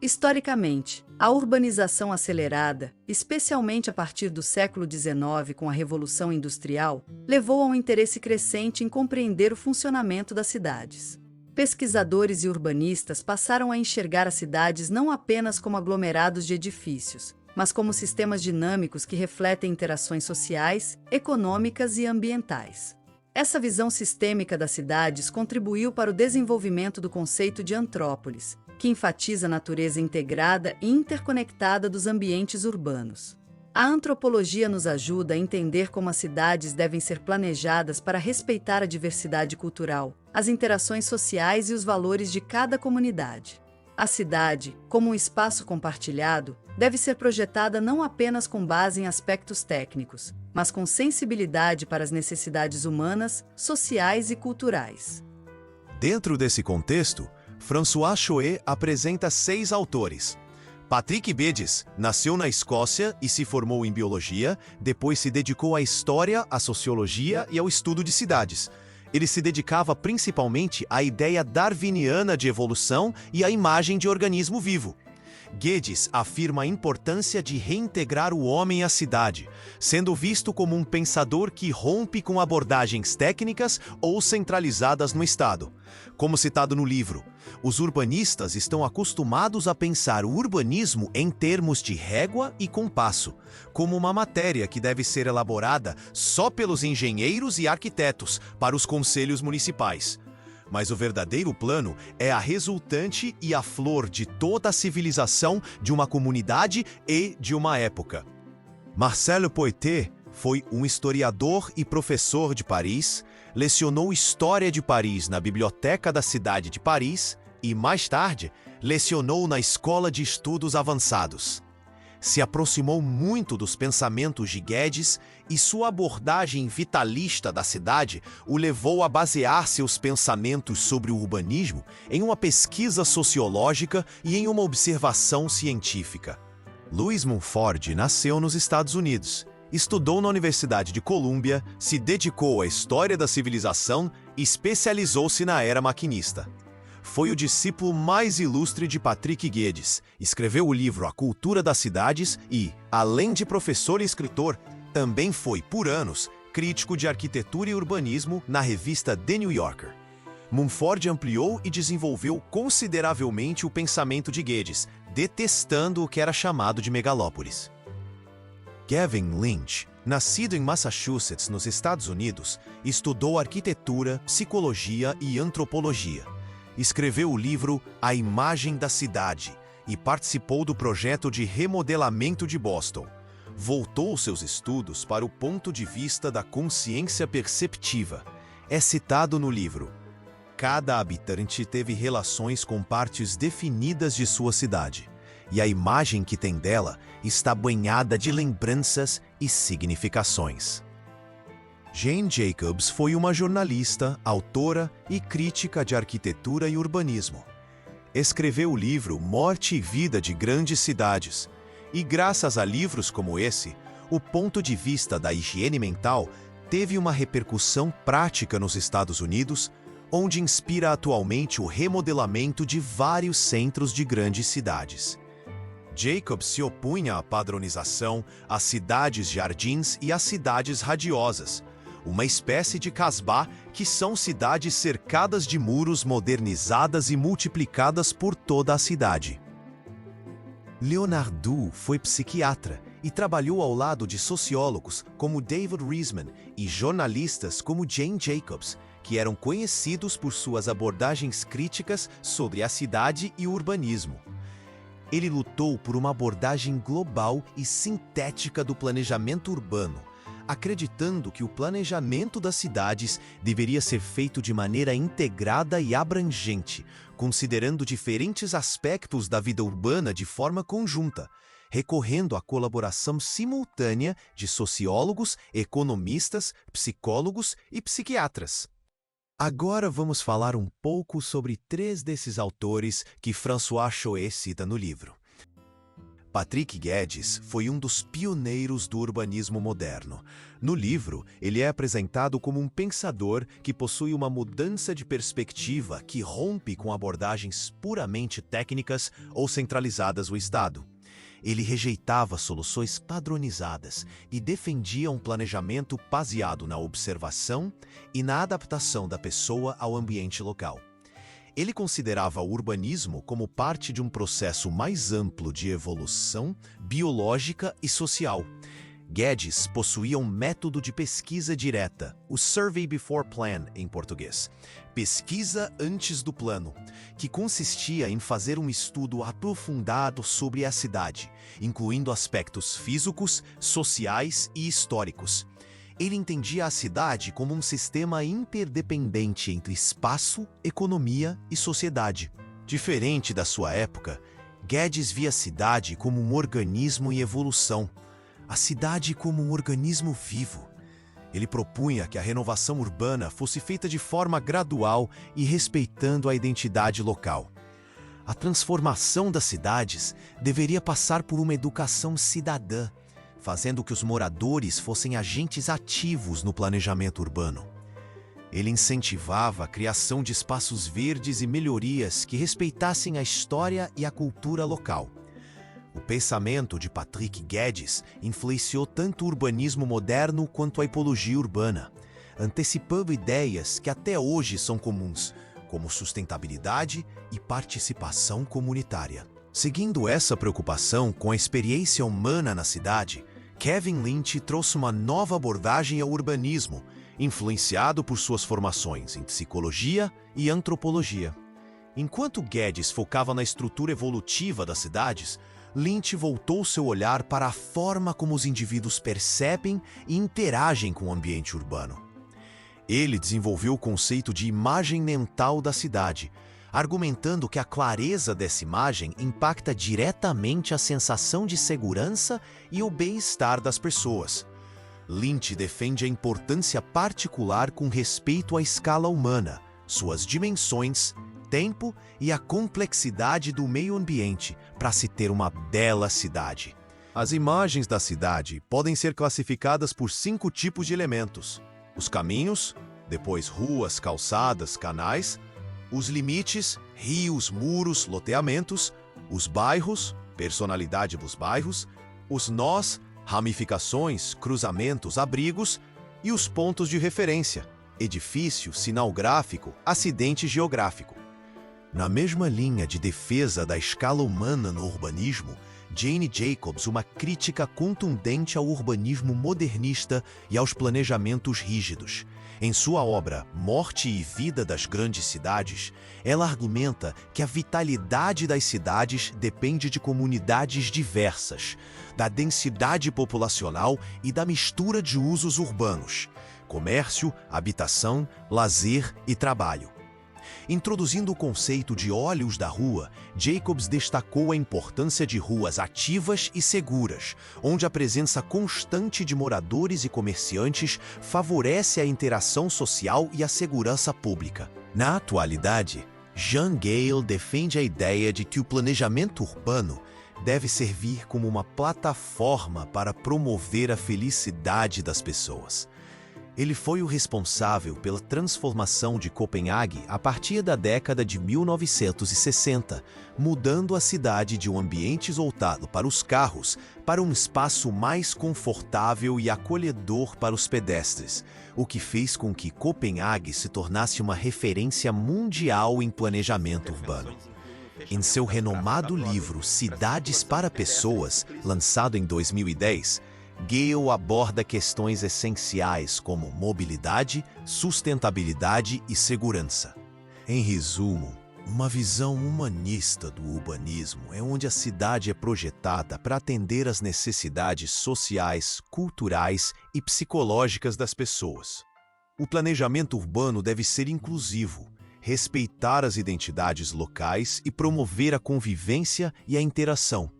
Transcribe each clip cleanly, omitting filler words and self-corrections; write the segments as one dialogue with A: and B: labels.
A: Historicamente, a urbanização acelerada, especialmente a partir do século XIX com a Revolução Industrial, levou a um interesse crescente em compreender o funcionamento das cidades. Pesquisadores e urbanistas passaram a enxergar as cidades não apenas como aglomerados de edifícios, mas como sistemas dinâmicos que refletem interações sociais, econômicas e ambientais. Essa visão sistêmica das cidades contribuiu para o desenvolvimento do conceito de antrópolis, que enfatiza a natureza integrada e interconectada dos ambientes urbanos. A antropologia nos ajuda a entender como as cidades devem ser planejadas para respeitar a diversidade cultural, as interações sociais e os valores de cada comunidade. A cidade, como um espaço compartilhado, deve ser projetada não apenas com base em aspectos técnicos, mas com sensibilidade para as necessidades humanas, sociais e culturais.
B: Dentro desse contexto, François Choët apresenta 6 autores. Patrick Bedes nasceu na Escócia e se formou em biologia, depois se dedicou à história, à sociologia e ao estudo de cidades. Ele se dedicava principalmente à ideia darwiniana de evolução e à imagem de organismo vivo. Guedes afirma a importância de reintegrar o homem à cidade, sendo visto como um pensador que rompe com abordagens técnicas ou centralizadas no Estado. Como citado no livro, os urbanistas estão acostumados a pensar o urbanismo em termos de régua e compasso, como uma matéria que deve ser elaborada só pelos engenheiros e arquitetos para os conselhos municipais. Mas o verdadeiro plano é a resultante e a flor de toda a civilização de uma comunidade e de uma época. Marcel Poitiers foi um historiador e professor de Paris, lecionou História de Paris na Biblioteca da Cidade de Paris e, mais tarde, lecionou na Escola de Estudos Avançados. Se aproximou muito dos pensamentos de Guedes e sua abordagem vitalista da cidade o levou a basear seus pensamentos sobre o urbanismo em uma pesquisa sociológica e em uma observação científica. Louis Mumford nasceu nos Estados Unidos, estudou na Universidade de Colômbia, se dedicou à história da civilização e especializou-se na era maquinista. Foi o discípulo mais ilustre de Patrick Guedes, escreveu o livro A Cultura das Cidades e, além de professor e escritor, também foi, por anos, crítico de arquitetura e urbanismo na revista The New Yorker. Mumford ampliou e desenvolveu consideravelmente o pensamento de Guedes, detestando o que era chamado de megalópolis. Gavin Lynch, nascido em Massachusetts, nos Estados Unidos, estudou arquitetura, psicologia e antropologia. Escreveu o livro A Imagem da Cidade e participou do projeto de remodelamento de Boston. Voltou seus estudos para o ponto de vista da consciência perceptiva. É citado no livro: cada habitante teve relações com partes definidas de sua cidade, e a imagem que tem dela está banhada de lembranças e significações. Jane Jacobs foi uma jornalista, autora e crítica de arquitetura e urbanismo. Escreveu o livro Morte e Vida de Grandes Cidades, e graças a livros como esse, o ponto de vista da higiene mental teve uma repercussão prática nos Estados Unidos, onde inspira atualmente o remodelamento de vários centros de grandes cidades. Jacobs se opunha à padronização, às cidades-jardins e às cidades radiosas, uma espécie de casbah que são cidades cercadas de muros modernizadas e multiplicadas por toda a cidade. Leonard Due foi psiquiatra e trabalhou ao lado de sociólogos como David Riesman e jornalistas como Jane Jacobs, que eram conhecidos por suas abordagens críticas sobre a cidade e o urbanismo. Ele lutou por uma abordagem global e sintética do planejamento urbano, acreditando que o planejamento das cidades deveria ser feito de maneira integrada e abrangente, considerando diferentes aspectos da vida urbana de forma conjunta, recorrendo à colaboração simultânea de sociólogos, economistas, psicólogos e psiquiatras. Agora vamos falar um pouco sobre 3 desses autores que François Choët cita no livro. Patrick Guedes foi um dos pioneiros do urbanismo moderno. No livro, ele é apresentado como um pensador que possui uma mudança de perspectiva que rompe com abordagens puramente técnicas ou centralizadas do Estado. Ele rejeitava soluções padronizadas e defendia um planejamento baseado na observação e na adaptação da pessoa ao ambiente local. Ele considerava o urbanismo como parte de um processo mais amplo de evolução biológica e social. Guedes possuía um método de pesquisa direta, o Survey Before Plan em português, pesquisa antes do plano, que consistia em fazer um estudo aprofundado sobre a cidade, incluindo aspectos físicos, sociais e históricos. Ele entendia a cidade como um sistema interdependente entre espaço, economia e sociedade. Diferente da sua época, Guedes via a cidade como um organismo em evolução, a cidade como um organismo vivo. Ele propunha que a renovação urbana fosse feita de forma gradual e respeitando a identidade local. A transformação das cidades deveria passar por uma educação cidadã, fazendo que os moradores fossem agentes ativos no planejamento urbano. Ele incentivava a criação de espaços verdes e melhorias que respeitassem a história e a cultura local. O pensamento de Patrick Guedes influenciou tanto o urbanismo moderno quanto a ecologia urbana, antecipando ideias que até hoje são comuns, como sustentabilidade e participação comunitária. Seguindo essa preocupação com a experiência humana na cidade, Kevin Lynch trouxe uma nova abordagem ao urbanismo, influenciado por suas formações em psicologia e antropologia. Enquanto Guedes focava na estrutura evolutiva das cidades, Lynch voltou seu olhar para a forma como os indivíduos percebem e interagem com o ambiente urbano. Ele desenvolveu o conceito de imagem mental da cidade, argumentando que a clareza dessa imagem impacta diretamente a sensação de segurança e o bem-estar das pessoas. Lynch defende a importância particular com respeito à escala humana, suas dimensões, tempo e a complexidade do meio ambiente para se ter uma bela cidade. As imagens da cidade podem ser classificadas por 5 tipos de elementos: os caminhos, depois ruas, calçadas, canais, os limites, rios, muros, loteamentos, os bairros, personalidade dos bairros, os nós, ramificações, cruzamentos, abrigos e os pontos de referência, edifício, sinal gráfico, acidente geográfico. Na mesma linha de defesa da escala humana no urbanismo, Jane Jacobs uma crítica contundente ao urbanismo modernista e aos planejamentos rígidos. Em sua obra Morte e Vida das Grandes Cidades, ela argumenta que a vitalidade das cidades depende de comunidades diversas, da densidade populacional e da mistura de usos urbanos: comércio, habitação, lazer e trabalho. Introduzindo o conceito de olhos da rua, Jacobs destacou a importância de ruas ativas e seguras, onde a presença constante de moradores e comerciantes favorece a interação social e a segurança pública. Na atualidade, Jean Gale defende a ideia de que o planejamento urbano deve servir como uma plataforma para promover a felicidade das pessoas. Ele foi o responsável pela transformação de Copenhague a partir da década de 1960, mudando a cidade de um ambiente voltado para os carros para um espaço mais confortável e acolhedor para os pedestres, o que fez com que Copenhague se tornasse uma referência mundial em planejamento urbano. Em seu renomado livro Cidades para Pessoas, lançado em 2010, Gale aborda questões essenciais como mobilidade, sustentabilidade e segurança. Em resumo, uma visão humanista do urbanismo é onde a cidade é projetada para atender às necessidades sociais, culturais e psicológicas das pessoas. O planejamento urbano deve ser inclusivo, respeitar as identidades locais e promover a convivência e a interação.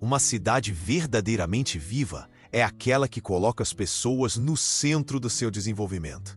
B: Uma cidade verdadeiramente viva é aquela que coloca as pessoas no centro do seu desenvolvimento.